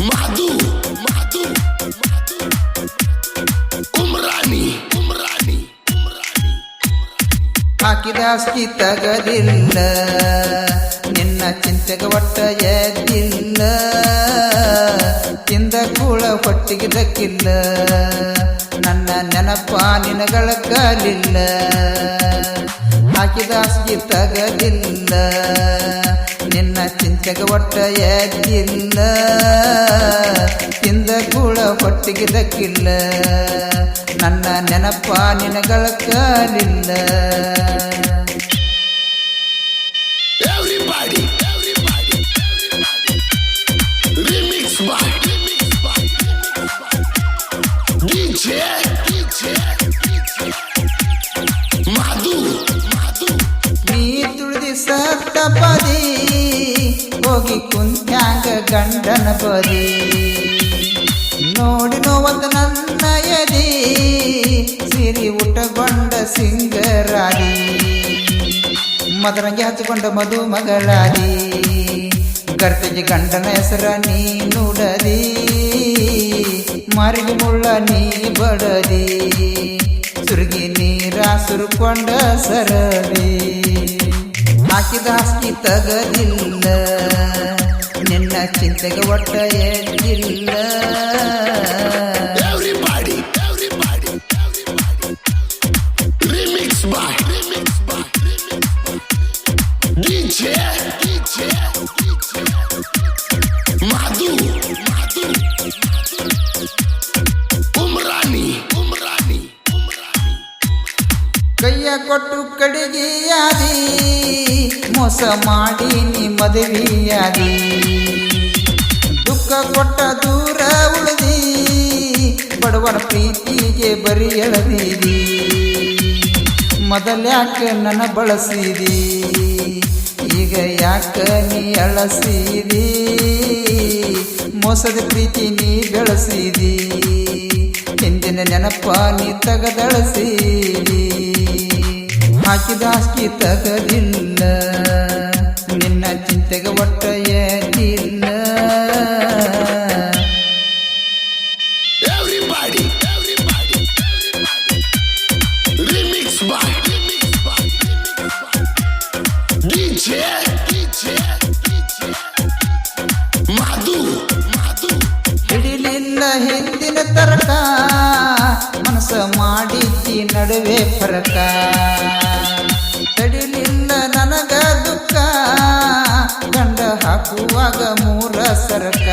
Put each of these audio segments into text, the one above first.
Madu Umrani ಹಾಕಿದ ಆಸ್ತಿ ತಗದಿಲ್ಲ, ನಿನ್ನ ಚಿಂತೆಗೆ ಒಟ್ಟ ಎದ್ದಿಲ್ಲ, ತಿಂದ ಕೂಳ ಹೊಟ್ಟಿಗೆ ದಕ್ಕಿಲ್ಲ, ನನ್ನ ನೆನಪ ನಿನಗಳ ಕಾಲಿಲ್ಲ. ಹಾಕಿದ ಆಸ್ತಿ ತಗದಿಲ್ಲ, ನಿನ್ನ ಚಿಂತೆಗೆ ಒಟ್ಟ ಎದ್ದಿಲ್ಲ, ತಿಂದ ಕೂಳ ಹೊಟ್ಟಿಗೆ ದಕ್ಕಿಲ್ಲ, ನನ್ನ ನೆನಪ ನಿನಗಳ ಕಾಲಿಲ್ಲ. Everybody Remix by DJ Madu ನೀ ತುಳಿದಿ ಸತ್ತ ಪದಿ ಹೋಗಿ ಕುಂತ್ಯಾಂಗ ಗಂಡನ ಬದಿ, ನೋಡಿ ನೋವತ್ತು ನನ್ನ ಎದಿ ಸಿರಿ ಉಟಗೊಂಡ ಸಿಂಗರಾದಿ, ಮದರಂಗಿ ಹಚ್ಚಿಕೊಂಡ ಮಧು ಮಗಳಾದಿ, ಗರ್ತಿಗೆ ಗಂಡನ ಹೆಸರ ನೀ ನುಡದಿ, ಮಾರಿಗೆ ಮುಳ್ಳ ನೀ ಬಡದಿ, ಸುರುಗಿ ನೀರ ಸುರುಕೊಂಡ ಸರದಿ. ಹಾಕಿದ ಆಸ್ತಿ ತಗದಿಲ್ಲ, ನಿನ್ನ ಚಿಂತೆಗೆ ಒಟ್ಟ ಎದ್ದಿಲ್ಲ. Everybody Remix by DJ Madu Umrani ಕೈಯ ಕೊಟ್ಟು ಕಡಿಗೆಯಾದಿ, ಮೋಸ ಮಾಡಿ ನೀ ಮದುವೆಯಾದಿ, ದುಃಖ ಕೊಟ್ಟ ದೂರ ಉಳಿದಿ, ಬಡವರ ಪ್ರೀತಿಗೆ ಬರಿ ಎಳದಿದಿ, ಮೊದಲ್ಯಾಕ ನನ್ನ ಬಳಸಿದಿ, ಈಗ ಯಾಕ ನೀ ಅಳಸಿದಿ, ಮೋಸದ ಪ್ರೀತಿ ನೀ ಬೆಳೆಸಿದಿ, ಹಿಂದಿನ ನೆನಪ ನೀ ತಗದಳಸಿದಿ. ಹಾಕಿದ ಆಸ್ತಿ ತಗದಿಲ್ಲ, ನಿನ್ನ ಚಿಂತೆಗೆ ಒಟ್ಟ ಎದ್ದಿಲ್ಲ. Everybody Remix by DJ Madu ಹಿಡಿಲಿಲ್ಲ ಹಿಂದಿನ ತರಕ, ಮನಸ್ಸ ಮಾಡಿದ್ದಿ ನಡುವೆ ಫರಕ, ತಡಿಲಿಲ್ಲ ನನಗ ದುಃಖ, ಗಂಡ ಹಾಕುವಾಗ ಮೂರ ಸರಕ,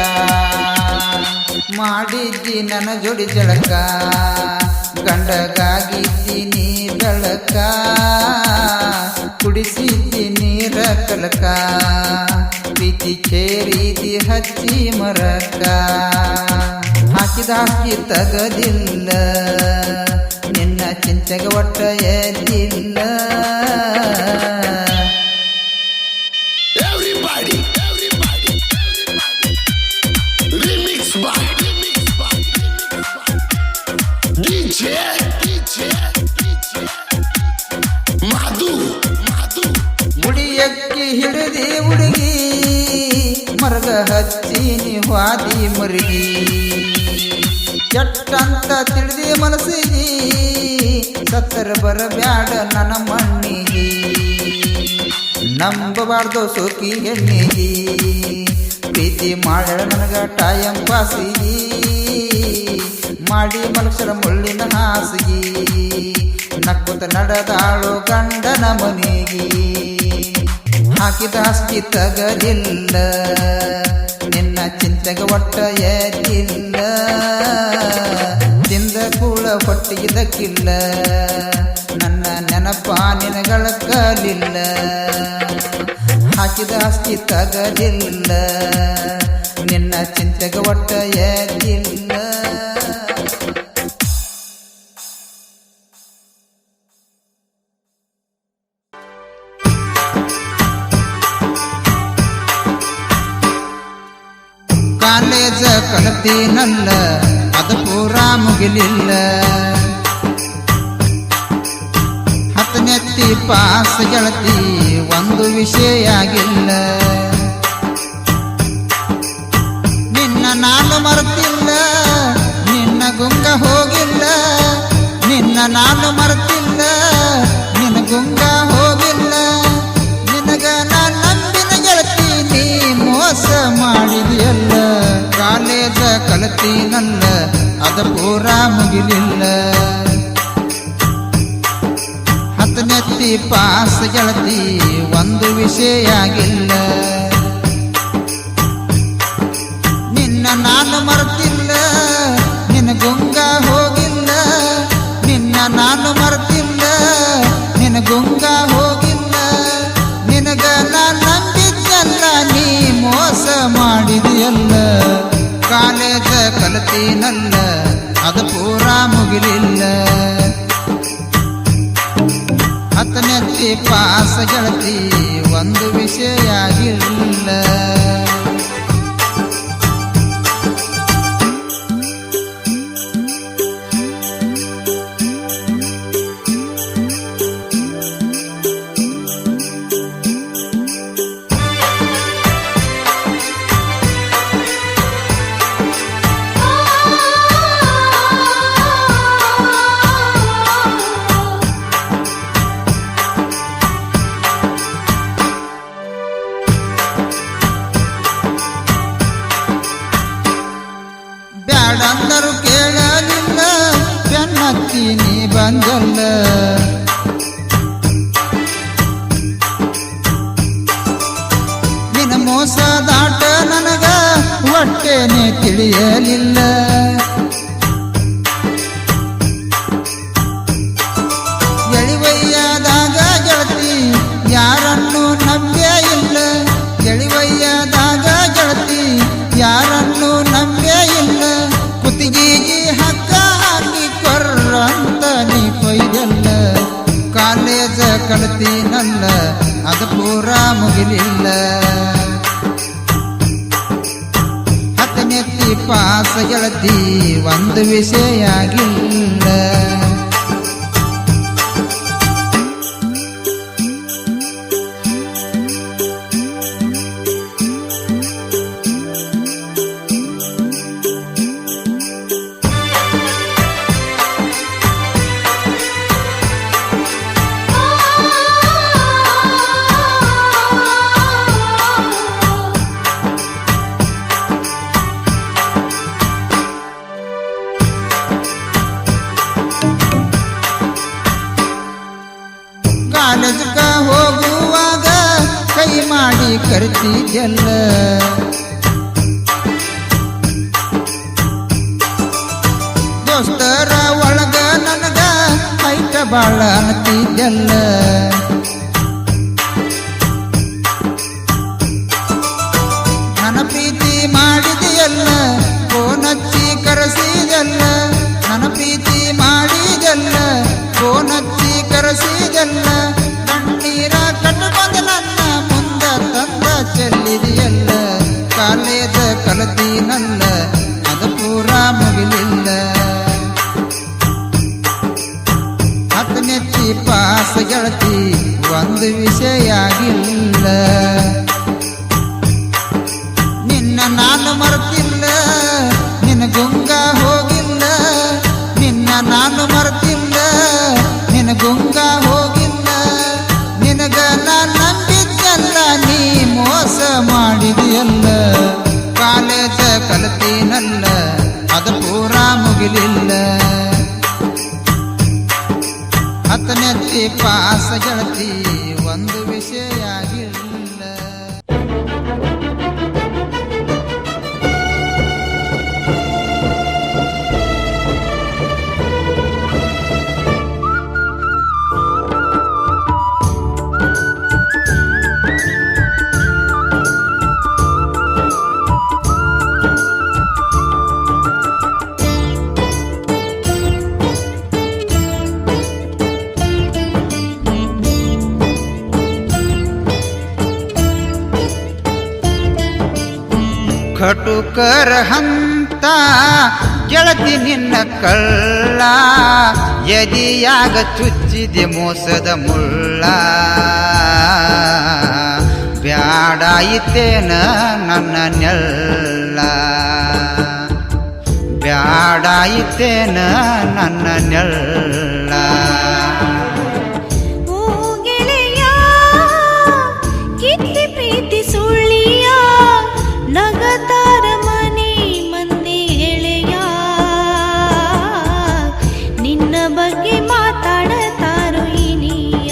ಮಾಡಿದ್ದಿ ನನ್ನ ಜೋಡಿ ಜಳಕ, ಗಂಡಗಾಗಿದ್ದಿ ನೀ ಬೆಳಕ, ಕುಡಿಸಿದ್ದಿ ನೀರ ಕಲಕ, ಪ್ರೀತಿ ಚೇರಿದಿ ಹಚ್ಚಿ ಮರಕ. ಹಾಕಿದ ಆಸ್ತಿ ತಗದಿಲ್ಲ, ನಿನ್ನ ಚಿಂತೆಗೆ ಒಟ್ಟ ಎದ್ದಿಲ್ಲ. Everybody Remix by DJ Madu ಮುಡಿಯಕ್ಕಿ ಹಿಡಿದಿ ಹುಡುಗಿ, ಮರಗ ಹಚ್ಚಿ ನಿವಾದಿ ಮರುಗಿ, ಕೆಟ್ಟಂತ ತಿಳಿದಿ ಮನಸ್ಸಿಗಿ, ಸತ್ತರ ಬರಬ್ಯಾಡ ನನ್ನ ಮಣ್ಣಿಗಿ, ನಂಬಬಾರ್ದು ಸೋಕಿ ಹೆಣ್ಣಿಗಿ, ಪ್ರೀತಿ ಮಾಡ ನನಗ ಟೈಮ್ ಪಾಸಿಗಿ, ಮಾಡಿ ಮಲಕ್ಷರ ಮುಳ್ಳಿನ ಹಾಸಿಗಿ, ನಕ್ಕುತ್ತ ನಡೆದಾಳು ಗಂಡನ ಮನೆಗಿ. ಹಾಕಿದ ಆಸ್ತಿ ತಗದಿಲ್ಲ, ನಿನ್ನ ಚಿಂತೆಗೆ ಒಟ್ಟ ಎದ್ದಿಲ್ಲ, ತಿಂದ ಕೂಳ ಹೊಟ್ಟಿಗೆ ದಕ್ಕಿಲ್ಲ, ನನ್ನ ನೆನಪ ನಿನಗಳ ಕಾಲಿಲ್ಲ. ಹಾಕಿದ ಆಸ್ತಿ ತಗದಿಲ್ಲ, ನಿನ್ನ ಚಿಂತೆಗೆ ಒಟ್ಟ ಎದ್ದಿಲ್ಲ. ಕಾಲೇಜ ಕಲತೀನಲ್ಲ ಅದು ಪೂರಾ ಮುಗಿಲಿಲ್ಲ, ಹತ್ತನೆತ್ತಿ ಪಾಸ್ ಗೆಳತಿ ಒಂದು ವಿಷಯ ಆಗಿಲ್ಲ. ನಿನ್ನ ನಾನು ಮರೆತಿಲ್ಲ, ನಿನ್ನ ಗುಂಗ ಹೋಗಿಲ್ಲ. ನಿನ್ನ ನಾನು ಮರೆತಿಲ್ಲ, ನಿನ್ನ ಗುಂಗ ಹೋಗಿಲ್ಲ. ನಿನಗ ನಾನು ನಂಬಿನ ಗೆಳತಿ ನೀ ಮೋಸ ಮಾಡಿದೆಯಲ್ಲ. ಕಾಲೇಜ ಕಲತೀನಲ್ಲ ಅದ ಪೂರ ಮುಗಿಲಿಲ್ಲ. ಹತ್ತನೆತ್ತಿ ಪಾಸ್ ಗೆಳತಿ ಒಂದು ವಿಷಯ ಆಗಿಲ್ಲ. ನಿನ್ನ ನಾನು ಮರೆತಿಲ್ಲ, ನಿನ್ನ ಗುಂಗ ಹೋಗಿಲ್ಲ. ನಿನ್ನ ನಾನು ಮರೆತಿಲ್ಲ, ನಿನ್ನ ಗುಂಗ ಹೋಗಿಲ್ಲ. ನಿನಗ ನಾನು ನಂಬಿದ್ದಲ್ಲ ನೀ ಮೋಸ ಮಾಡಿದೆಯಲ್ಲ. ಕಾಲೇಜ ಕಲತೀನಲ್ಲ ಅದು ಪೂರ ಮುಗಿಲಿಲ್ಲ. ಹತ್ತನೆತ್ತಿ ಪಾಸ್ ಗೆಳತಿ ಒಂದು ವಿಷಯ ಆಗಿಲ್ಲ. ಬ್ಯಾಡಂದರು ಕೇಳಲಿಲ್ಲ, ಬೆನ್ನತ್ತಿ ನೀ ಬಂದಲ್ಲ. ನಿನ್ನ ಮೋಸ ದಾಟ ನನಗ ಹೊಟ್ಟೆನೆ ತಿಳಿಯಲಿಲ್ಲ. ಎಳಿವಯ್ಯದಾಗ ಗೆಳತಿ ಯಾರನ್ನು ನಂಬ್ಯೇ ಇಲ್ಲ. ಎಳಿವಯ್ಯದಾಗ ಗೆಳತಿ ಯಾರನ್ನು ನಂಬ್ಯೇ ಇಲ್ಲ. ಕುತ್ತಿಗೆಗೆ ಹಗ್ಗ ಹಾಕಿ ಕೊರ್ರಂತ ನೀ ಕೊಯ್ದಲ್ಲ. ಕಾಲೇಜ ಕಲತೀನಲ್ಲ ಅದು ಪೂರ ಮುಗಿಲಿಲ್ಲ. ಹತ್ತನೆತ್ತಿ ಪಾಸ್ ಗೆಳತಿ ಒಂದು ವಿಷಯ ಆಗಿಲ್ಲ. ಕಾಲೇಜಕ್ಕ ಹೋಗುವಾಗ ಕೈ ಮಾಡಿ ಕರಿತಿದ್ದೆಲ್ಲ. ದೋಸ್ತರ ಒಳಗ ನನಗ ಹೈಟ ಬಾಳ ಅನ್ನತಿದ್ದೆಲ್ಲ. ನನ್ನ ಪ್ರೀತಿ ಮಾಡಿದೆಯಲ್ಲ, ಫೋನಚ್ಚಿ ಕರೆಸಿದೆಲ್ಲ. ನನ್ನ ಪ್ರೀತಿ ಮಾಡಿದೆಲ್ಲ, ಫೋನಚ್ಚಿ ಕರೆಸಿದೆಲ್ಲ. ಕಣ್ಣೀರ ಕಟ್ಟುಕೊಂಡ ನನ್ನ ಮುಂದ ತಂದ ಚೆಲ್ಲಿದೆಯಲ್ಲ. ಕಾಲೇಜ ಕಲತೀನಲ್ಲ ಅದು ಪೂರ ಮುಗಿಲಿಲ್ಲ. ಹತ್ತನೆತ್ತಿ ಪಾಸ್ ಗೆಳತಿ ಒಂದು ವಿಷಯ ಆಗಿಲ್ಲ. ನಿನ್ನ ನಾನು ಮರೆತಿಲ್ಲ, ನಿನ್ನ ಗುಂಗ ಹೋಗಿಲ್ಲ. ನಿನ್ನ ನಾನು ಮರೆತಿಲ್ಲ, ನಿನ್ನ ಗುಂಗ ಹೋಗಿಲ್ಲ. ನಿನಗ ನಾನು ನಂಬಿದ್ದಲ್ಲ ನೀ ಮೋಸ ಮಾಡಿದೆಯಲ್ಲ. ಕಾಲೇಜ ಕಲತೀನಲ್ಲ ಅದು ಪೂರ ಮುಗಿಲಿಲ್ಲ. ಹತ್ತನೆತ್ತಿ ಪಾಸ್ ಗೆಳತಿ ಒಂದು ವಿಷಯ ಆಗಿಲ್ಲ. ಕಟುಕರ ಹಂತ ಗೆಳತಿ ನಿನ್ನ ಕಳ್ಳ. ಎದಿಯಾಗ ಚುಚ್ಚಿದೆ ಮೋಸದ ಮುಳ್ಳ ಬ್ಯಾಡಾಯಿತೇನ ನನ್ನ ನೆಲ್ಲ ಬ್ಯಾಡಾಯಿತೇನ ನನ್ನ ನೆಲ್ಲ ಓ ಗೆಳೆಯ ಕಿತ್ತಿ ಪ್ರೀತಿ ಸುಳ್ಳಿಯ ನಗತಾರ ಮನೆ ಮಂದಿ ಎಳೆಯ ನಿನ್ನ ಬಗ್ಗೆ ಮಾತಾಡತಾರೋ ಇನಿಯ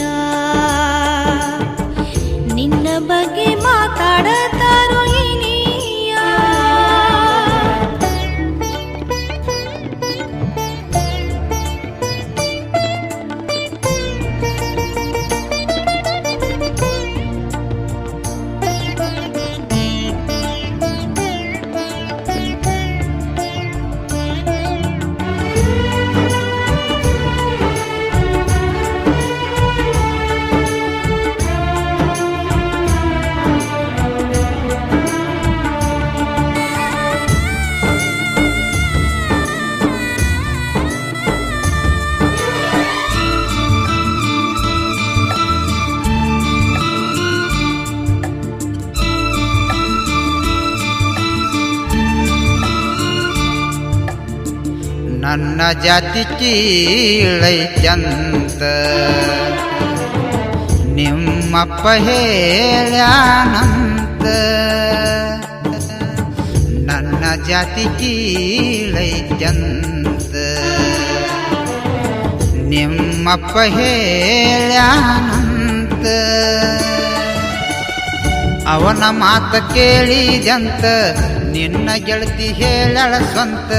ನಿನ್ನ ಬಗ್ಗೆ ಮಾತಾಡತಾರೋ ಇನಿಯ ನನ್ನ ಜಾತಿ ಕೀಳೈತ್ಯಂತ ನಿಮ್ಮಪ್ಪ ಹೇಳ್ಯಾನಂತ ನನ್ನ ಜಾತಿ ಕೀಳೈತ್ಯಂತ ನಿಮ್ಮಪ್ಪ ಹೇಳ್ಯಾನಂತ ಅವನ ಮಾತ ಕೇಳಿದಂತ ನಿನ್ನ ಗೆಳತಿ ಹೇಳಳ ಸ್ವಂತ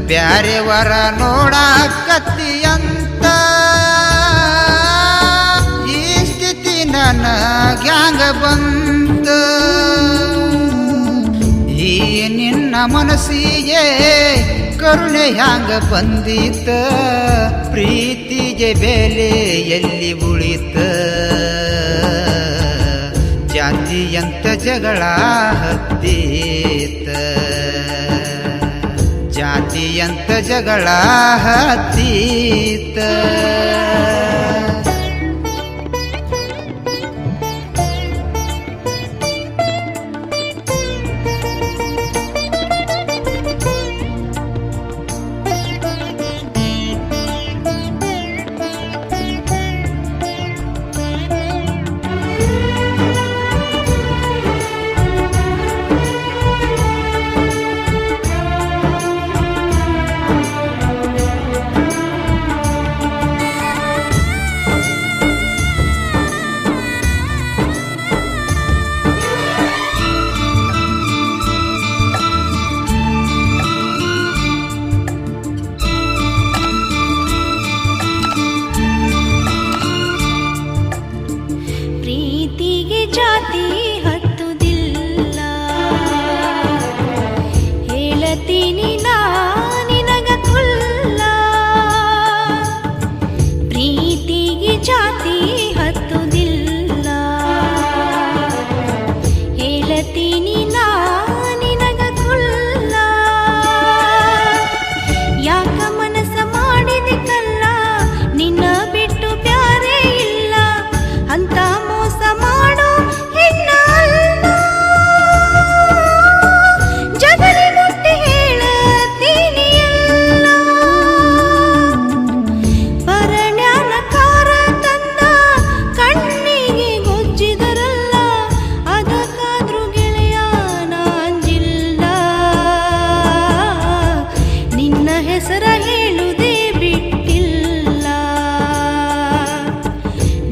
ಬ್ಯಾರೆವರ ನೋಡಾಕತ್ತಿಯಂತ ಈ ಸ್ಥಿತಿ ನನಗ್ಯಾಂಗ ಬಂತ ಈ ನಿನ್ನ ಮನಸ್ಸಿಗೆ ಕರುಣೆ ಹ್ಯಾಂಗ ಬಂದಿತ ಪ್ರೀತಿಗೆ ಬೆಲೆ ಎಲ್ಲಿ ಉಳಿತ ಜಾತಿಯಂತ ಜಗಳ ಹತ್ತೀತ ಜಾತಿಯಂತ ಜಗಳ ಹತ್ತೀತ ಪ್ರೀತಿಗೆ ಜಾತಿ ಹತ್ತುದಿಲ್ಲ ಹೇಳತೀನಿ ನಾ ನಿನಗ ಕುಲ್ಲ ಪ್ರೀತಿಗೆ ಜಾತಿ ಹತ್ತುದಿಲ್ಲ ಹೇಳತೀನಿ ನಾ ನಿನಗ ಕುಲ್ಲ ಯಾಕ ಮನಸ್ಸ ಮಾಡಿದೆ ಕಲ್ಲ ನಿನ್ನ ಬಿಟ್ಟು ಬ್ಯಾರೆ ಇಲ್ಲ ಅಂತ ಮೋಸ ಮಾಡೋ ಹೆಣ್ಣ ಅಲ್ಲ ಜಗಲಿ ಮುಟ್ಟಿ ಹೇಳತೀನಿ ಎಲ್ಲ ಪರಣ್ಯಾನಕಾರ ತಂದ ಕಣ್ಣಿಗೆ ಗೊಜ್ಜಿದರಲ್ಲ ಅದಕ್ಕಾದ್ರೂ ಗೆಳೆಯ ನಾಂಜಿಲ್ಲ ನಿನ್ನ ಹೆಸರ ಹೇಳುವುದೇ ಬಿಟ್ಟಿಲ್ಲ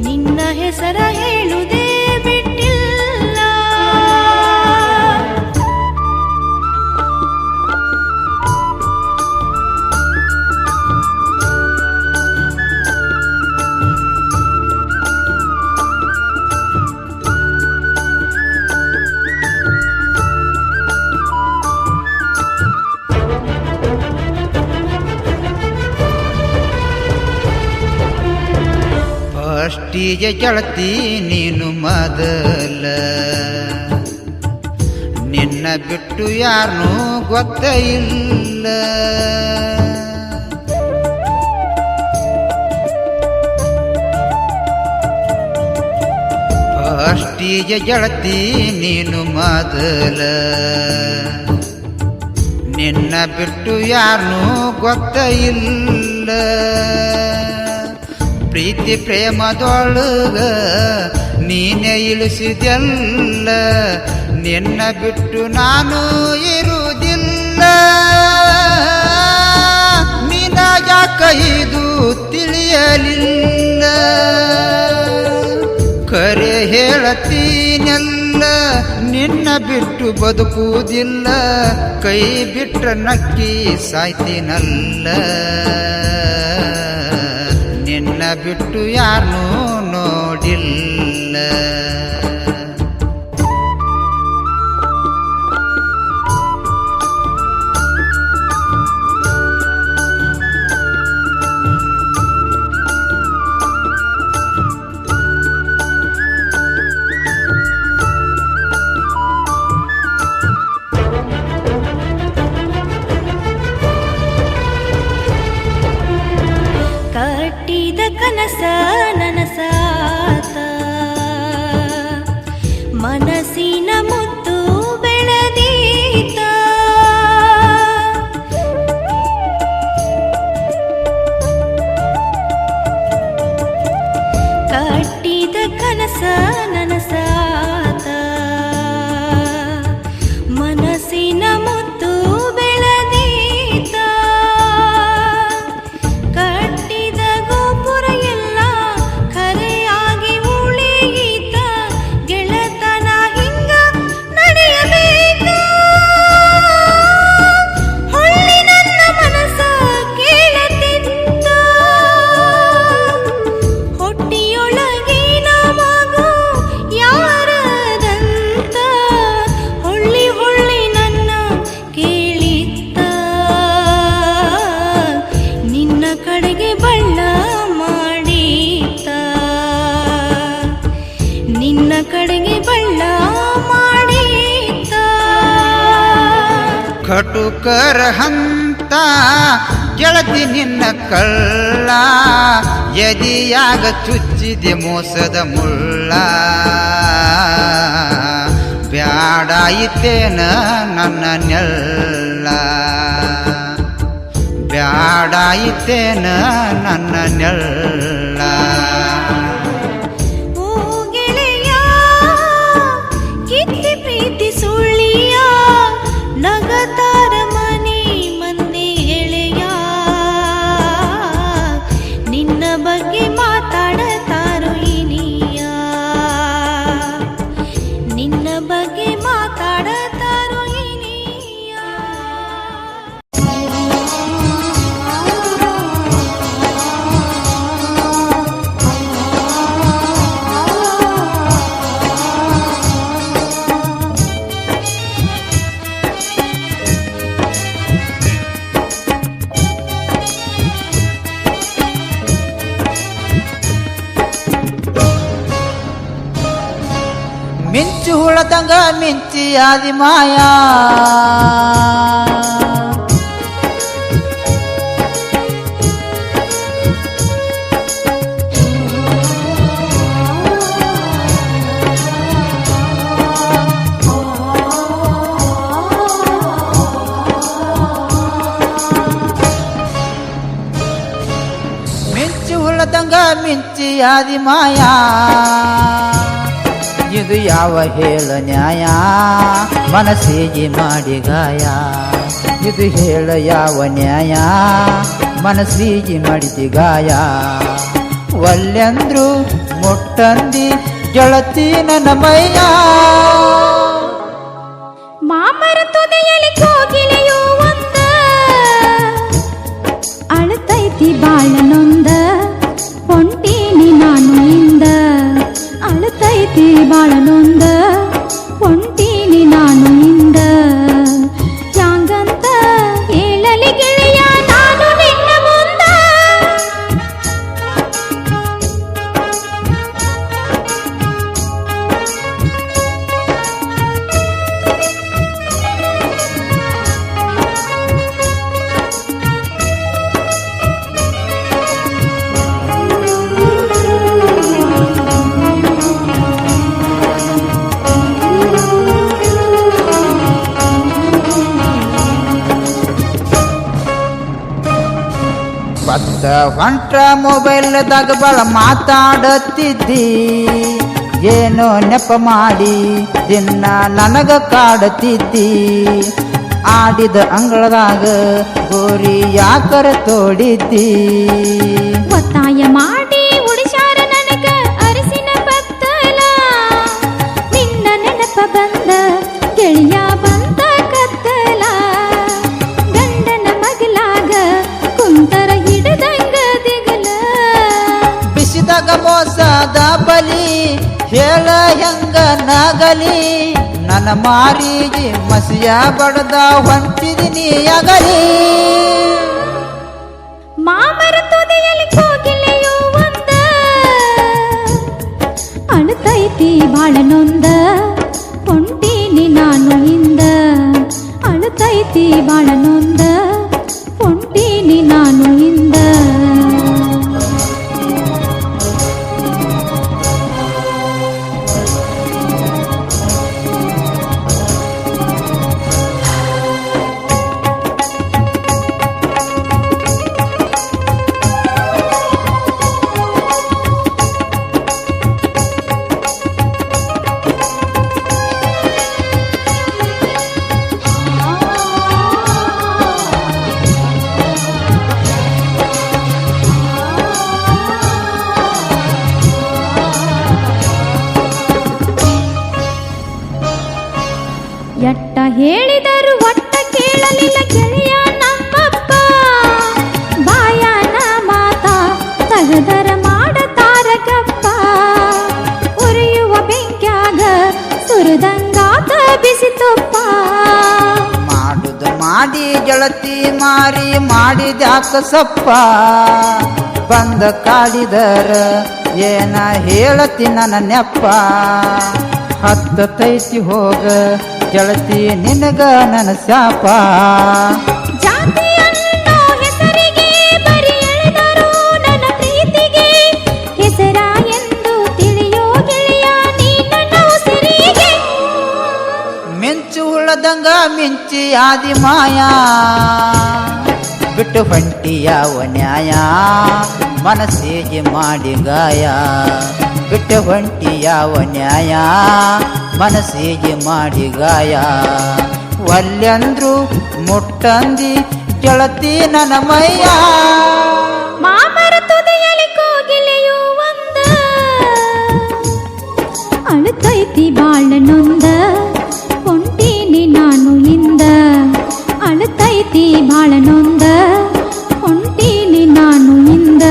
ನಿನ್ನ ಹೆಸರ ಹೇಳುವುದೇ ಬಿಟ್ಟಿಲ್ಲ ಫಸ್ಟಿಗೆ ಗೆಳತಿ ನೀನು ಮೊದಲ ನಿನ್ನ ಬಿಟ್ಟು ಯಾರನ್ನೂ ಗೊತ್ತ ಇಲ್ಲ ಪ್ರೀತಿಯ ಗೆಳತಿ ನೀನು ಮೊದಲ ನಿನ್ನ ಬಿಟ್ಟು ಯಾರನ್ನೂ ಗೊತ್ತ ಇಲ್ಲ ಪ್ರೀತಿ ಪ್ರೇಮದೊಳಗ ನೀನೇ ಇಳಿಸಿದೆಲ್ಲ ನಿನ್ನ ಬಿಟ್ಟು ನಾನು ಇರುವುದಿಲ್ಲ ನಿನ್ನ ಯಾಕ ಇದು ತಿಳಿಯಲಿಲ್ಲ ಕರೆ ಹೇಳತೀನೆಲ್ಲ ನಿನ್ನ ಬಿಟ್ಟು ಬದುಕುವುದಿಲ್ಲ ಕೈ ಬಿಟ್ರ ನಕ್ಕಿ ಸಾಯ್ತೀನಲ್ಲ ನಿನ್ನ ಬಿಟ್ಟು ಯಾರನ್ನೂ ನೋಡಿಲ್ಲ ಕಟ್ಟಿದ ಕನಸ ನನಸಾತ ಮನಸ್ಸಿನ ಮುತ್ತು ಬೆಳೆದೀತ ಕಟ್ಟಿದ ಕನಸ ನನಸಾತ ಮನಸ್ಸಿನ ಮುತ್ತು ಬೆಳೆದೀತ ಕಟ್ಟಿದ ಗೋಪುರ ಎಲ್ಲ ಖರೆಯಾಗಿ ಉಳಿಯಿತ ಗೆಳತನ ಹಿಂಗ ನಡೆಯಬೇಕ ಹೊಳ್ಳಿ ನನ್ನ ಮನಸ್ಸ ಕೇಳತಿದ್ದ ಹೊಟ್ಟಿಯೊಳಗಿನ ಮಗು ಯಾರದಂತ ಹೊಳ್ಳಿ ಹೊಳ್ಳಿ ನನ್ನ ಕೇಳಿತ್ತ ನಿನ್ನ ಕಡೆಗೆ ಬಳ್ಳ ಮಾಡಿತ್ತ ನಿನ್ನ ಕಡೆಗೆ ಬಳ್ಳ ಮಾಡಿತ್ತ ಕಟುಕರ ಹಂತ ಗೆಳತಿ ನಿನ್ನ ಕಳ್ಳ ಎದಿಯಾಗ ಚುಚ್ಚಿದೆ ಮೋಸದ ಮುಳ್ಳ ಬ್ಯಾಡಾಯಿತೇನ ನನ್ನ ನೆಳ್ಳ ಬ್ಯಾಡಾಯಿತೇನ ನನ್ನ ನೆಳ್ಳ ಓ ಗೆಳೆಯ ಕಿತ್ತಿ ಪ್ರೀತಿ ಸುಳ್ಳಿಯ ನಗತಾರ ಮನೆ ಮಂದಿ ಎಳೆಯ ನಿನ್ನ ಬಗ್ಗೆ ಮಾತಾಡತಾರೋ ಇನಿಯ ನಿನ್ನ ಬಗ್ಗೆ ಮಾತಾಡತಾರೋ ಇನಿಯ ಮಿಂಚು ಹುಳದಂಗ ಮಿಂಚಿ ಆದಿ ಮಾಯಾ ಮಿಂಚು ಹುಳದಂಗ ಮಿಂಚಿ ಆದಿ ಮಾಯಾ ಇದು ಯಾವ ಹೇಳ ನ್ಯಾಯ ಮನಸ್ಸಿಗೆ ಮಾಡಿ ಗಾಯ ಇದು ಹೇಳ ಯಾವ ನ್ಯಾಯ ಮನಸ್ಸಿಗೆ ಮಾಡಿದ ಗಾಯ ಒಲ್ಲೆಂದ್ರು ಮುಟ್ಟಂದಿ ಗೆಳತಿ ನನ್ನ ಮೈಯ ಮಾಮರ ತುದಿಯಲ್ಲಿ ಕೋಗಿಲೆಯು ಒಂದ ಅಳತೈತಿ ಬಾಳನೊಂದ ಹೊಂಟೀನಿ ನಾನು ಇಂದ ಅಳತೈತಿ ಬಾಳನೊಂದ ಹೊಂಟೀನಿ ನಾನು ಇಂದ ಯಾಂಗಂತ ಹೇಳಲಿ ಗೆಳೆಯ ನಾನು ನಿನ್ನ ಮುಂದ ಬದ್ದ ಹೊಂಟ್ರ ಮೊಬೈಲ್ದಾಗ ಬಳ ಮಾತಾಡತ್ತಿದ್ದಿ, ಏನೋ ನೆಪ ಮಾಡಿ ದಿನ ನನಗ ಕಾಡತಿದ್ದಿ. ಆಡಿದ ಅಂಗಳದಾಗ ಗೋರಿ ಯಾಕರ ತೋಡಿದ್ದಿ. ಒತ್ತಾಯ ಮಾಡಿ ಉಳಿಸಾರ ನನಗ ಅರಸಿನ ಬತ್ತಲ, ನಿನ್ನ ನೆನಪ ಬಂದ ಗೆಳೆಯ ಬಂತ ಕತ್ತಲ. ಗಂಡನ ಮಗಲಾಗ ಕುಂತರ ಹಿಡದಂಗ ದಿಗಲ, ಬಿಸಿದಾಗ ಮೋಸದ ಬಲಿ ಹೇಳ ಹೆಂಗ ನಗಲಿ. ನನ್ನ ಮಾರಿಗೆ ಮಸಿಯ ಬಡದ ಹೊಂಟಿದಿನಿ ಅಗಲಿ. ಮಾಮರ ತುದಿಯಲ್ಲಿ ಕೋಗಿಲೆಯೂ ಒಂದ, ಅಳುತ್ತೈತಿ ಬಾಳ ನೊಂದ ಹೊಂಟೀನಿ ನಾನು ಹಿಂದ. ಅಳುತ್ತೈತಿ ಬಾಳ ನೊಂದ ಹೊಂಟೀನಿ ನಾನು ಹಿಂದ. ಎಟ್ಟ ಹೇಳಿದರು ಒಟ್ಟ ಕೇಳಲಿಲ್ಲ ಗೆಳೆಯ ನಮ್ಮಪ್ಪ. ಬಾಯಾನ ಮಾತ ತಗದರ ಮಾಡತಾರ ಗಪ್ಪ. ಉರಿಯುವ ಬೆಂಕ್ಯಾಗ ಸುರದಂಗಾತ ಬಿಸಿ ತುಪ್ಪ. ಮಾಡುದು ಮಾಡಿ ಗೆಳತಿ ಮಾರಿ ಮಾಡಿದ್ಯಾಕ ಸಪ್ಪ. ಬಂದ ಕಾಡಿದರ ಏನ ಹೇಳತಿ ನನ್ನ ನೆಪ್ಪ. ಹತ್ತೈತಿ ಹೋಗ ಗೆಳತಿ ನಿನಗ ನನ್ನ ಶಾಪ. ಜಾತಿ ಅನ್ನೋ ಹೆಸರಿಗೆ ಬರಿ ಎಳೆದರು ನನ್ನ ಪ್ರೀತಿಗೆ. ಹೆಸರ ಎಂದು ತಿಳಿಯೋ ಗೆಳೆಯ ನೀ ನನ್ನ ಉಸಿರಿಗೆ. ಮಿಂಚು ಹುಳದಂಗ ಮಿಂಚಿ ಆದಿ ಮಾಯಾ, ಬಿಟ್ಟು ಹೊಂಟಿ ಯಾವ ನ್ಯಾಯ ಮನಸ್ಸಿಗೆ ಮಾಡಿ ಗಾಯ. ಬಿಟ್ಟು ಹೊಂಟಿ ಯಾವ ನ್ಯಾಯ ಮನಸ್ಸಿಗೆ ಮಾಡಿ ಗಾಯ. ಒಲ್ಲೆಂದ್ರು ಮುಟ್ಟಂದಿ ಗೆಳತಿ ನನ್ನ ಮಯ್ಯ. ಮಾಮರ ತುದಿಯಲ್ಲಿ ಕೋಗಿಲೆಯೂ ಒಂದ, ಅಳುತ್ತೈತಿ ಬಾಳ ನೊಂದ ಹೊಂಟೀನಿ ನಾನು ಹಿಂದ. ಅಳುತ್ತೈತಿ ಬಾಳ ನೊಂದ ಹೊಂಟೀನಿ ನಾನು ಹಿಂದ.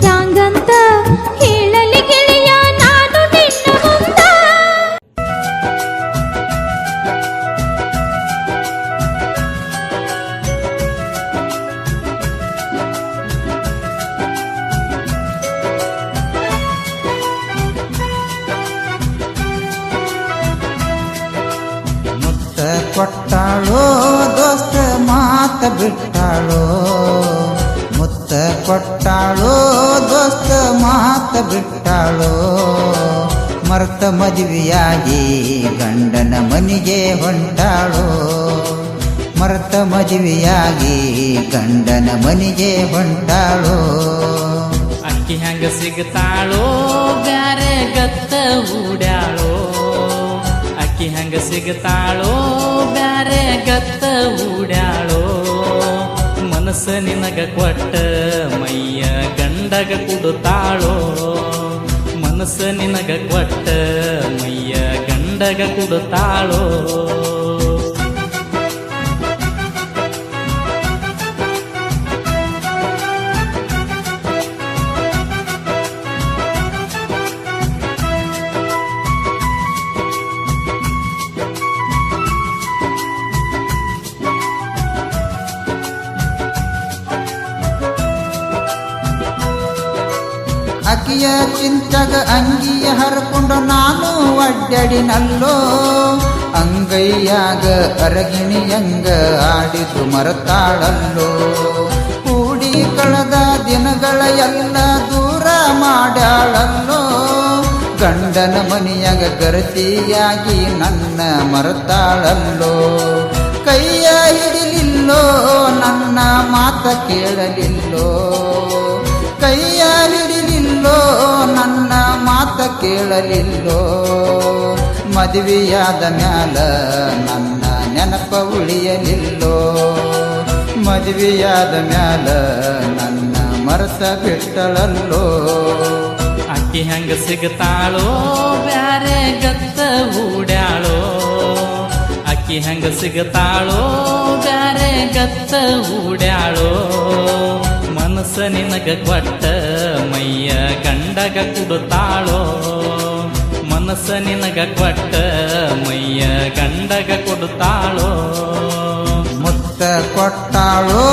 ಯಾಂಗಂತ ಹೇಳಲಿ ಗೆಳೆಯ ನಾನು ನಿನ್ನ ಮುಂದ. ಮುತ್ತ ಕೊಟ್ಟಾಳೋ ದೋಸ್ತ ಮಾತ ಬಿಟ್ಟಾಳೋ. ಮುತ್ತ ಕೊಟ್ಟಾಳೋ ದೋಸ್ತ ಮಾತ ಬಿಟ್ಟಾಳೋ. ಮರ್ತ ಮದುವೆಯಾಗಿ ಗಂಡನ ಮನಿಗೆ ಹೊಂಟಾಳೋ. ಮರ್ತ ಮದುವೆಯಾಗಿ ಗಂಡನ ಮನಿಗೆ ಹೊಂಟಾಳೋ. ಅಕ್ಕಿ ಹಂಗ ಸಿಗ್ತಾಳೋ ಬ್ಯಾರೆ ಗತ್ತ ಹೂಡ್ಯಾಳೋ. ಅಕ್ಕಿ ಹಂಗ ಸಿಗ್ತಾಳೋ ಬ್ಯಾರೆ ಗತ್ತ ಹೂಡ್ಯಾಳೋ. ಮನಸ್ಸ ನಿನಗ ಕೊಟ್ಟ ಮೈಯ ಗಂಡಗ ಕುಡುತ್ತಾಳೋ. ಮನಸ್ಸ ನಿನಗ ಕೊಟ್ಟ ಮೈಯ ಗಂಡಗ ಕುಡುತ್ತಾಳೋ. ಅಕ್ಕಿಯ ಚಿಂತಗ ಅಂಗಿಯ ಹರ್ಕೊಂಡು ನಾನು ಅಡ್ಡಾಡಿನಲ್ಲೋ. ಅಂಗೈಯಾಗ ಅರಗಿಣಿಯಂಗ ಆಡಿದು ಮರತಾಳಲ್ಲೋ. ಕೂಡಿ ಕಳೆದ ದಿನಗಳ ಎಲ್ಲ ದೂರ ಮಾಡ್ಯಾಳಲ್ಲೋ. ಗಂಡನ ಮನೆಯಾಗ ಗರತಿಯಾಗಿ ನನ್ನ ಮರತಾಳಲ್ಲೋ. ಕೈಯ ಹಿಡಿಲಿಲ್ಲೋ ನನ್ನ ಮಾತ ಕೇಳಲಿಲ್ಲೋ ಕೈಯ ಹಿಡಿಲಿಲ್ಲೋ ನನ್ನ ಮಾತ ಕೇಳಲಿಲ್ಲೋ ಮದುವೆಯಾದ ಮ್ಯಾಲ ನನ್ನ ನೆನಪ ಉಳಿಯಲಿಲ್ಲೋ ಮದುವೆಯಾದ ಮ್ಯಾಲ ನನ್ನ ಮರೆತ ಬಿಟ್ಟಳಲ್ಲೋ ಅಕ್ಕಿ ಹಂಗ ಸಿಗ್ತಾಳೋ ಬ್ಯಾರೆ ಗತ್ತ ಹೂಡ್ಯಾಳೋ ಅಕ್ಕಿ ಹಂಗ ಸಿಗ್ತಾಳೋ ಬ್ಯಾರೆ ಗತ್ತ ಹೂಡ್ಯಾಳೋ ಮನಸ್ಸ ನಿನಗ ಕೊಟ್ಟ ಮೈಯ ಗಂಡಗ ಕೊಡುತ್ತಾಳೋ ಮನಸ್ಸ ನಿನಗ ಕೊಟ್ಟ ಮೈಯ ಗಂಡಗ ಕೊಡುತ್ತಾಳೋ ಮುತ್ತ ಕೊಟ್ಟಾಳೋ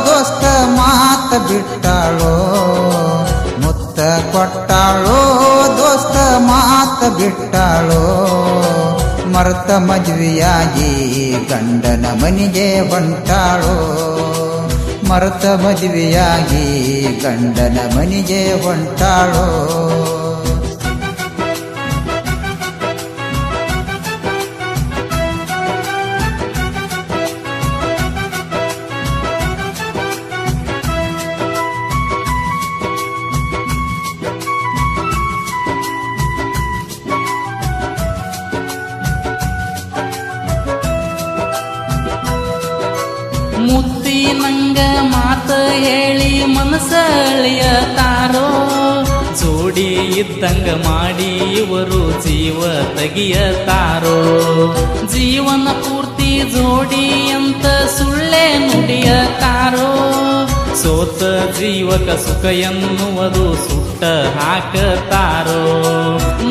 ದೋಸ್ತ ಮಾತ ಬಿಟ್ಟಾಳೋ ಮುತ್ತ ಕೊಟ್ಟಾಳೋ ದೋಸ್ತ ಮಾತ ಬಿಟ್ಟಾಳೋ ಮರೆತ ಮದುವೆಯಾಗಿ ಗಂಡನ ಮನೆಗೆ ಹೊಂಟಾಳೋ ಮರೆತ ಮದುವೆಯಾಗಿ ಗಂಡನ ಮನೆಗೆ ಹೊಂಟಾಳೋ ಮುತ್ತಿ ನಂಗ ಮಾತ ಹೇಳಿ ಮನಸ್ಸ ಅಳಿಯತಾರೋ ಜೋಡಿ ಇದ್ದಂಗ ಮಾಡಿ ಇವರು ಜೀವ ತೆಗಿಯತಾರೋ ಜೀವನ ಪೂರ್ತಿ ಜೋಡಿ ಅಂತ ಸುಳ್ಳೆ ನುಡಿಯತಾರೋ ಸೋತ ಜೀವಕ ಸುಖ ಎನ್ನುವುದು ಸುಟ್ಟ ಹಾಕತಾರೋ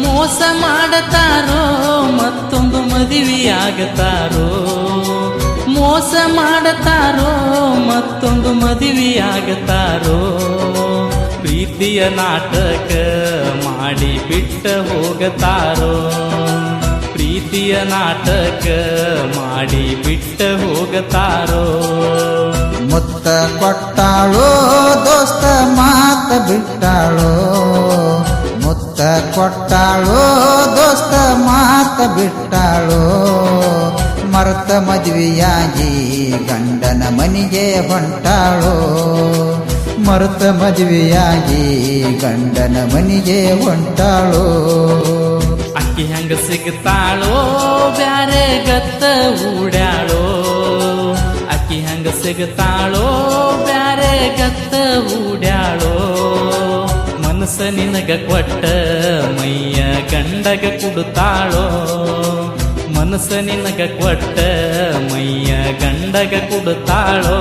ಮೋಸ ಮಾಡತಾರೋ ಮತ್ತೊಂದು ಮದುವೆಯಾಗತಾರೋ ಮೋಸ ಮಾಡತಾರೋ ಮತ್ತೊಂದು ಮದುವೆಯಾಗತಾರೋ ಪ್ರೀತಿಯ ನಾಟಕ ಮಾಡಿ ಬಿಟ್ಟ ಹೋಗತಾರೋ ಪ್ರೀತಿಯ ನಾಟಕ ಮಾಡಿ ಬಿಟ್ಟ ಹೋಗತಾರೋ ಮುತ್ತ ಕೊಟ್ಟಾಳೋ ದೋಸ್ತ ಮಾತ ಬಿಟ್ಟಾಳೋ ಮುತ್ತ ಕೊಟ್ಟಾಳೋ ದೋಸ್ತ ಮಾತ ಬಿಟ್ಟಾಳೋ ಮರೆತ ಮದುವೆಯಾಗಿ ಗಂಡನ ಮನೆಗೆ ಹೊಂಟಾಳೋ ಮರೆತ ಮದುವೆಯಾಗಿ ಗಂಡನ ಮನೆಗೆ ಹೊಂಟಾಳೋ ಅಕ್ಕಿ ಹಂಗ ಸಿಗ್ತಾಳೋ ಬ್ಯಾರೆ ಗತ್ತ ಹೂಡ್ಯಾಳೋ ಅಕ್ಕಿ ಹಂಗ ಸಿಗ್ತಾಳೋ ಬ್ಯಾರೆ ಗತ್ತ ಹೂಡ್ಯಾಳೋ ಮನಸ್ಸ ನಿನಗ ಕೊಟ್ಟ ಮೈಯ ಗಂಡಗ ಕೊಡುತ್ತಾಳೋ ಮನಸ್ಸ ನಿನಗ ಕೊಟ್ಟ ಮೈಯ ಗಂಡಗ ಕೊಡುತ್ತಾಳೋ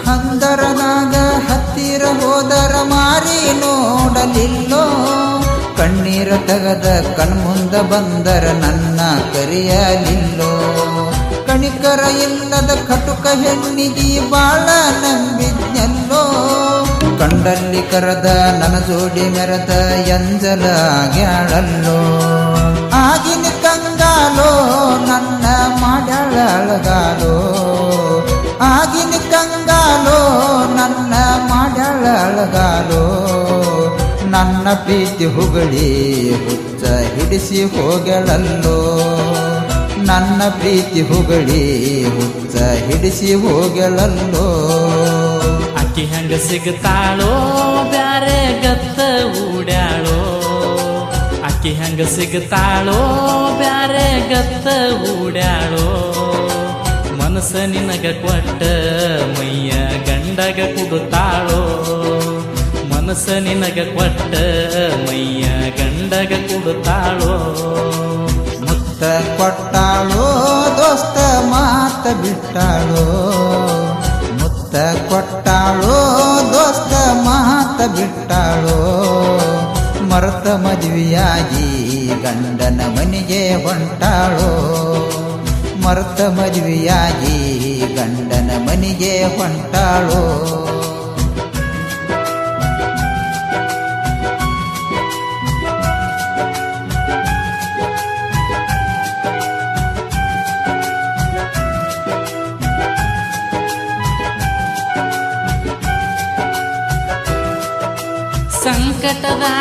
ಹಂದರನಾಗ ಹತ್ತಿರ ಹೋದರ ಮಾರಿ ನೋಡಲಿಲ್ಲೋ ಕಣ್ಣೀರ ತೆಗದ ಕಣ್ಮುಂದ ಬಂದರ ನನ್ನ ಕರೆಯಲಿಲ್ಲೋ ಕಣಿಕರ ಇಲ್ಲದ ಕಟುಕ ಹೆಣ್ಣಿಗೆ ಬಾಳ ನಂಬಿದ್ನೆಲ್ಲೋ ಕಂಡಲ್ಲಿ ಕರೆದ ನನ್ನ ಜೋಡಿ ಮೆರೆದ ಎಂಜಲ ಆಗ್ಯಾಳಲ್ಲೋ ಆಗಿನ ಕಂಗಾಲೋ ನನ್ನ ಮಾಡ್ಯಾಳ ಅಳಗಾಲೋ ಆಗಿನ ಕಂಗಾಲೋ ನನ್ನ ಮಾಡ್ಯಾಳ ಅಳಗಾಲೋ ನನ್ನ ಪ್ರೀತಿ ಹುಗಳಿ ಹುಚ್ಚ ಹಿಡಿಸಿ ಹೋಗಳಲ್ಲೋ ನನ್ನ ಪ್ರೀತಿ ಹುಗಳಿ ಹುಚ್ಚ ಹಿಡಿಸಿ ಹೋಗಳಲ್ಲೋ ಅಕ್ಕಿ ಹಂಗ ಸಿಗ್ತಾಳೋ ಬ್ಯಾರೆ ಗತ್ತ ಹೂಡ್ಯಾಳೋ ಅಕ್ಕಿ ಹಂಗ ಸಿಗ್ತಾಳೋ ಬ್ಯಾರೆ ಗತ್ತ ಹೂಡ್ಯಾಳೋ ಮನಸ್ಸ ನಿನಗ ಕೊಟ್ಟ ಮೈಯ ಗಂಡಗ ಕೊಡುತ್ತಾಳೋ ಮನಸ್ಸ ನಿನಗ ಕೊಟ್ಟ ಮೈಯ ಗಂಡಗ ಕೊಡುತ್ತಾಳೋ ಮುತ್ತ ಕೊಟ್ಟಾಳೋ ದೋಸ್ತ ಮಾತ ಬಿಟ್ಟಾಳೋ ಮುತ್ತ ಕೊಟ್ಟಾಳೋ ದೋಸ್ತ ಮಾತ ಬಿಟ್ಟಾಳೋ ಮರೆತ ಮದುವೆಯಾಗಿ ಗಂಡನ ಮನೆಗೆ ಹೊಂಟಾಳೋ ಮರೆತ ಮದುವೆಯಾಗಿ ಗಂಡನ ಮನೆಗೆ ಹೊಂಟಾಳೋ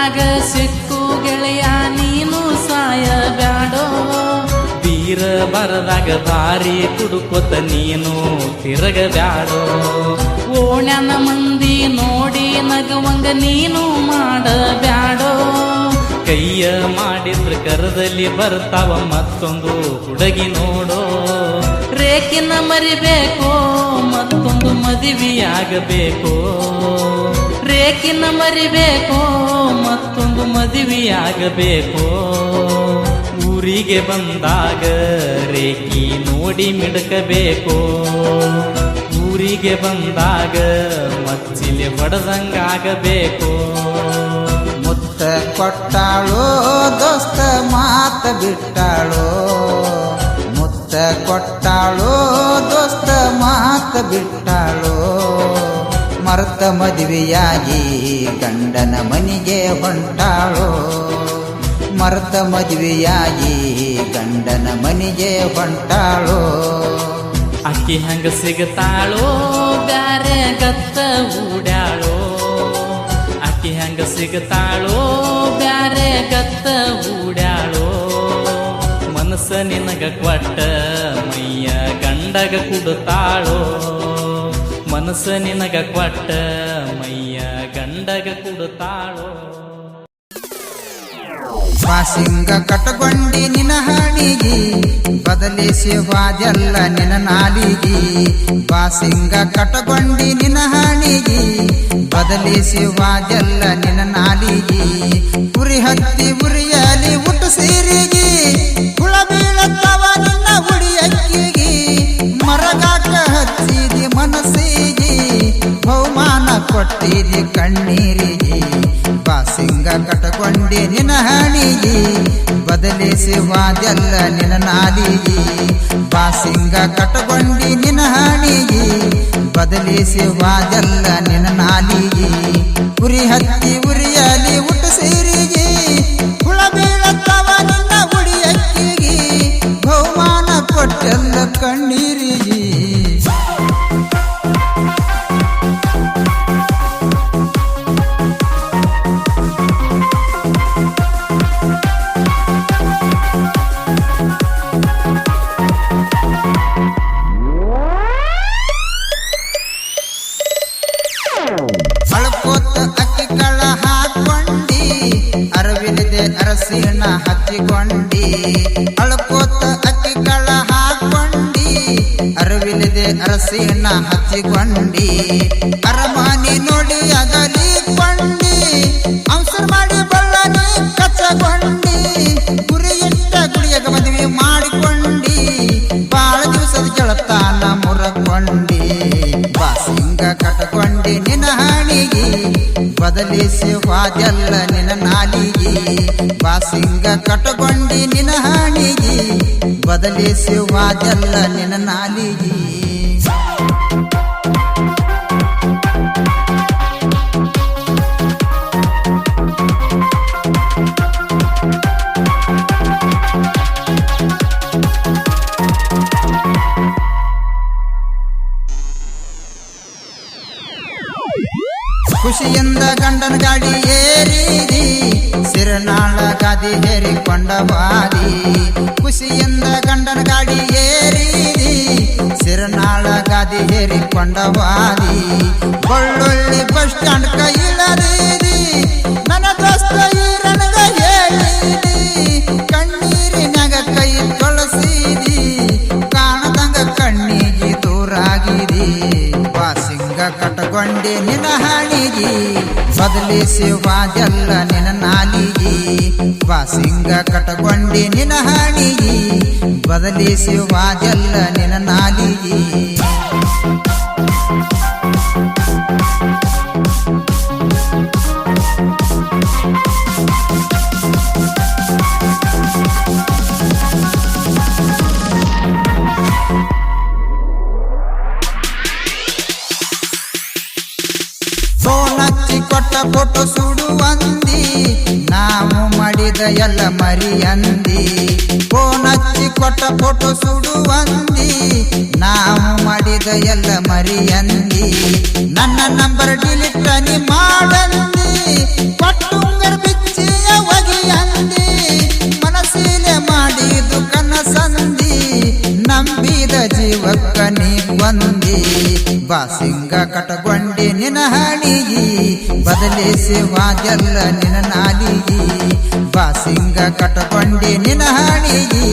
ದಾರ್ಯಾಗ ಸಿಕ್ಕು ಗೆಳೆಯ ನೀನು ಸಾಯಬ್ಯಾಡೋ ಬೀರ ಬರದಾಗ ದಾರಿ ಕುಡುಕೊತ ನೀನು ತಿರುಗಬ್ಯಾಡೋ ಓಣ್ಯಾನ ಮಂದಿ ನೋಡಿ ನಗುವಂಗ ನೀನು ಮಾಡಬ್ಯಾಡೋ ಕೈಯ ಮಾಡಿದ್ರ ಕರದಲ್ಲಿ ಬರ್ತಾವ ಮತ್ತೊಂದು ಹುಡುಗಿ ನೋಡೋ ರೇಖಿನ ಮರಿಬೇಕೋ ಮತ್ತೊಂದು ಮದುವೆಯಾಗಬೇಕೋ ರೇಖಿನ ಮರಿಬೇಕೋ ಮತ್ತೊಂದು ಮದುವೆಯಾಗಬೇಕೋ ಊರಿಗೆ ಬಂದಾಗ ರೇಖಿ ನೋಡಿ ಮಿಡಕಬೇಕೋ ಊರಿಗೆ ಬಂದಾಗ ಮಚ್ಚಿಲೆ ಹೊಡೆದಂಗಾಗಬೇಕೋ ಮುತ್ತ ಕೊಟ್ಟಾಳೋ ದೋಸ್ತ ಮಾತ ಬಿಟ್ಟಾಳೋ ಮುತ್ತ ಕೊಟ್ಟಾಳೋ ದೋಸ್ತ ಮಾತ ಬಿಟ್ಟಾಳೋ ಮರ್ತ ಮದುವೆಯಾಗಿ ಗಂಡನ ಮನೆಗೆ ಹೊಂಟಾಳೋ ಮರ್ತ ಮದುವೆಯಾಗಿ ಗಂಡನ ಮನೆಗೆ ಹೊಂಟಾಳೋ ಅಕ್ಕಿ ಹಂಗ ಸಿಗತಾಳೋ ಬ್ಯಾರೆ ಗತ್ತ ಊಡ್ಯಾಳೋ ಅಕ್ಕಿ ಹಂಗ ಸಿಗತಾಳೋ ಬ್ಯಾರೆ ಗತ್ತ ಊಡ್ಯಾಳೋ ಮನಸ್ಸ ನಿನಗ ಕೊಟ್ಟ ಮೈಯ ಗಂಡಗ ಕುಡುತ್ತಾಳೋ ಮನಸ್ಸ ನಿನಗ ಕೊಟ್ಟ ಮೈಯ ಗಂಡಗ ಕುಡುತ್ತಾಳೋ ಬಾಸಿಂಗ ಕಟಗೊಂಡಿ ನಿನ ಹಾಡಿಗಿ ಬದಲಿಸಿ ವಾದೆಲ್ಲ ನಿನ ನಾಲಿಗಿ ಬಾಸಿಂಗ ಕಟಗೊಂಡಿ ನಿನ ಹಾಡಿಗಿ ಬದಲಿಸಿ ವಾದೆಲ್ಲ ನಿನ ನಾಲಿಗಿ ಉರಿ ಹತ್ತಿ ಉರಿಯಲಿ ಉಟ ಸೀರಿಗಿ ಹುಳ ಬೀಳತ್ತವ ನಿನ್ನ ಉಡಿಯಕ್ಕಿಗಿ ಮರಗಾಕ ಹಚ್ಚಿದಿ ಮನಸ್ಸಿಗಿ ಬಹುಮಾನ ಕೊಟ್ಟಿದಿ ಕಣ್ಣೀರಿಗೆ ಬಾಸಿಂಗ ಕಟಗೊಂಡಿ ನಿನ ಹಾಡಿಗಿ ಬದಲಿಸಿ ವಾದೆಲ್ಲ ನಿನ ನಾಲಿಗಿ ಬಾಸಿಂಗ ಕಟಗೊಂಡಿ ನಿನ ಹಾಡಿಗಿ ಬದಲಿಸಿ ವಾದೆಲ್ಲ ನಿನ ನಾಲಿಗಿ ಉರಿ ಹತ್ತಿ ಉರಿಯಲಿ ಉಟ ಸೇರಿಗೆ ಹುಳ ಬೀಳತ್ತವ ನಿನ್ನ ಉಡಿಯಕ್ಕಿಗಿ ಬಹುಮಾನ ಕೊಟ್ಟೆಲ್ಲ ಕಣ್ಣೀರಿಗೆ ಅಳ್ಕೋತ ಅಕ್ಕಿ ಕಳ ಹಾಕೊಂಡಿ ಅರವಿಲಿದೆ ಅರಸಿನ ಹಚ್ಚಿಕೊಂಡಿ ಅಳ್ಕೋತ ಅಕ್ಕಿ ಕಳ ಹಾಕೊಂಡಿ ಅರವಿಲಿದೆ ಅರಸಿನ ಹಚ್ಚಿಕೊಂಡಿ ಅರಮಾನಿ ನೋಡಿ ಅಗಲಿಕೊಂಡಿ ಅವಸರ ಮಾಡಿ ಬಳ್ಳನಿ ಕಚ್ಚಗೊಂಡಿ ಗುರಿ ಇಟ್ಟ ಗುಡಿಯಾಗ ಮದುವೆ ಮಾಡಿಕೊಂಡಿ ಬಾಳ ದಿವಸದ ಗೆಳತಾನ ಮುರಕೊಂಡಿ ಬಾಸಿಂಗ ಕಟಕೊಂಡಿ ನಿನ ಹಾಡಿಗಿ ಬದಲಿಸಿ ವಾದೆಲ್ಲ ನಿನ ನಾಲಿಗಿ ಬಾಸಿಂಗ ಕಟಕೊಂಡಿ ನಿನ ಹಾಡಿಗಿ ಬದಲಿಸಿ ವಾದೆಲ್ಲ ನಿನ ನಾಲಿಗಿ ಖುಷಿಯಿಂದ ಗಂಡನ ಗಾಡಿ ಏರಿದಿ ಸಿರನಾಳ ಗಾದಿ ಹೇರಿಕೊಂಡ ಬಾದಿ ಖುಷಿಯಿಂದ ಗಂಡನ ಗಾಡಿ ಏರಿದಿ ಸಿರನಾಳ ಗಾದಿ ಹೇರಿಕೊಂಡ ಬಾದಿ ಬಳ್ಳೊಳ್ಳಿ ಬಸ್ ಸ್ಟ್ಯಾಂಡ್ ಕೈ ಇಳದಿದಿ ನನ್ನ ದೋಸ್ತ ಈರನಗ ಹೇಳಿದಿ ಕಣ್ಣೀರಿನಾಗ ಕೈ ತೊಳಸಿದಿ ಕಾಣದಂಗ ಕಣ್ಣಿಗೆ ದೂರಾಗಿದಿ ಬಾಸಿಂಗ ಕಟಗೊಂಡಿ ನಿನ ಹಾಡಿಗಿ ಬದಲಿಸಿ ವಾದೆಲ್ಲ ನಿನ ನಾಲಿಗಿ ಬಾಸಿಂಗ ಕಟಗೊಂಡಿ ನಿನ ಹಾಡಿಗಿ ಬದಲಿಸಿ ವಾದೆಲ್ಲ ನಿನ ನಾಲಿಗಿ ಕೊಟ್ಟ ಫೋಟೋ ಸುಡುವಂದಿ ನಾವು ಮಾಡಿದ ಎಲ್ಲ ಮರಿಯಂದಿ ಫೋನ್ ಹಚ್ಚಿ ಕೊಟ್ಟ ಫೋಟೋ ಸುಡುವಂದಿ ನಾವು ಮಾಡಿದ ಎಲ್ಲ ಮರಿಯಂದಿ ನನ್ನ ನಂಬರ್ ಡಿಲೀಟ್ ನೀ ಮಾಡಂದಿ ಕೊಟ್ಟುಂಗರ್ ಬಿದ್ದ ಬಾಸಿಂಗ ಕಟಗೊಂಡಿ ನಿನ ಹಣಿಗಿ ಬದಲಿಸಿ ವಾಜಲ್ಲ ನಿನ ನಾಲಿಗಿ ಬಾಸಿಂಗ ಕಟಗೊಂಡಿ ನಿನ ಹಣಿಗಿ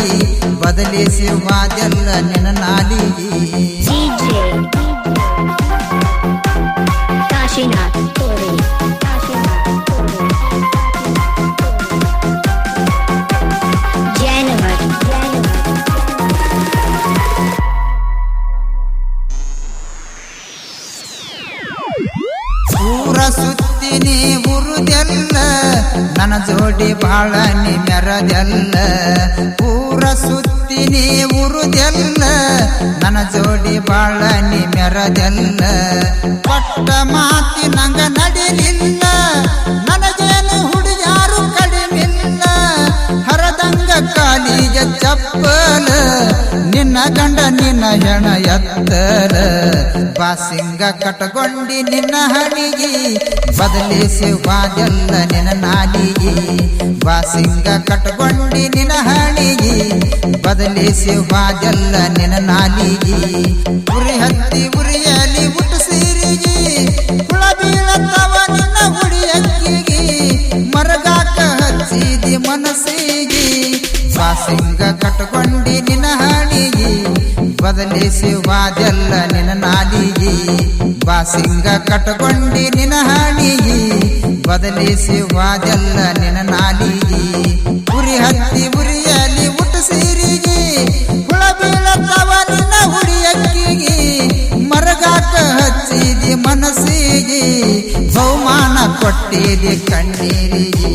ಬದಲಿಸಿ ವಾಜಲ್ಲ ನಿನ ನಾಲಿಗಿ DJ Kashinath Kore January ಊರ ಸುತ್ತಿನಿ ಉರುದೆಲ್ಲ ನನ್ನ ಜೋಡಿ ಬಾಳ ನಿ ಮೆರದೆಲ್ಲ ಊರ ಸುತ್ತಿನಿ ಉರುದೆಲ್ಲ ನನ್ನ ಜೋಡಿ ಬಾಳ ನಿ ಮೆರದೆಲ್ಲ ಕೊಟ್ಟ ಮಾತಿ ನಂಗ ನಡಿಲಿಲ್ಲ ನನಗೇನು ಹುಡುಗ್ಯಾರು ಕಡಿಮಿಲ್ಲ ಹರದಂಗ ಕಾಲಿಗೆ ಚಪ್ಪಲ ನಿನ್ನ ಗಂಡ ನಿನ್ನ ಹೆಣ ಎತ್ತಲ ಬಾಸಿಂಗ ಕಟಗೊಂಡಿ ನಿನ್ನ ಹಣಿಗಿ ಬದಲಿಸಿ ವಾಜಲ್ಲ ನಿನ್ನ ನಾಲಿಗಿ ಬಾಸಿಂಗ ಕಟಗೊಂಡಿ ನಿನ್ನ ಹಣಿಗಿ ಬದಲಿಸಿ ವಾಜಲ್ಲ ನಿನ್ನ ನಾಲಿಗಿ ಉರಿ ಹತ್ತಿ ಉರಿಯಲಿ ಉಟ್ಟು ಸೀರಿಗಿ ಹುಳ ಬೀಳತ್ತವ ನಿನ್ನ ಹುಡಿಯಕ್ಕಿಗಿ ಮರಗಾಕ ಹಚ್ಚಿದಿ ಮನಸ್ಸಿಗಿ ಬಾಸಿಂಗ ಕಟಗೊಂಡಿ ನಿನ್ನ ಹಣಿಗಿ ಬದಲಿಸಿ ವಾಜಲ್ಲ ನಿನ್ನ ನಾಲಿಗಿ ಬಾಸಿಂಗ ಕಟಗೊಂಡಿ ನಿನ್ನ ಹಣಿಗಿ ಬದಲಿಸಿ ವಾಜಲ್ಲ ನಿನ್ನ ನಾಲಿಗಿ ಉರಿ ಹತ್ತಿ ಉರಿಯಲಿ ಉಟ್ಟು ಸೀರಿಗಿ ಹುಳ ಬೀಳತ್ತವ ನಿನ್ನ ಹುಡಿಯಕ್ಕಿಗಿ ಮರಗಾಕ ಹಚ್ಚಿದಿ ಮನಸ್ಸಿಗಿ ಬಹುಮಾನ ಕೊಟ್ಟಿದಿ ಕಣ್ಣೀರಿಗೆ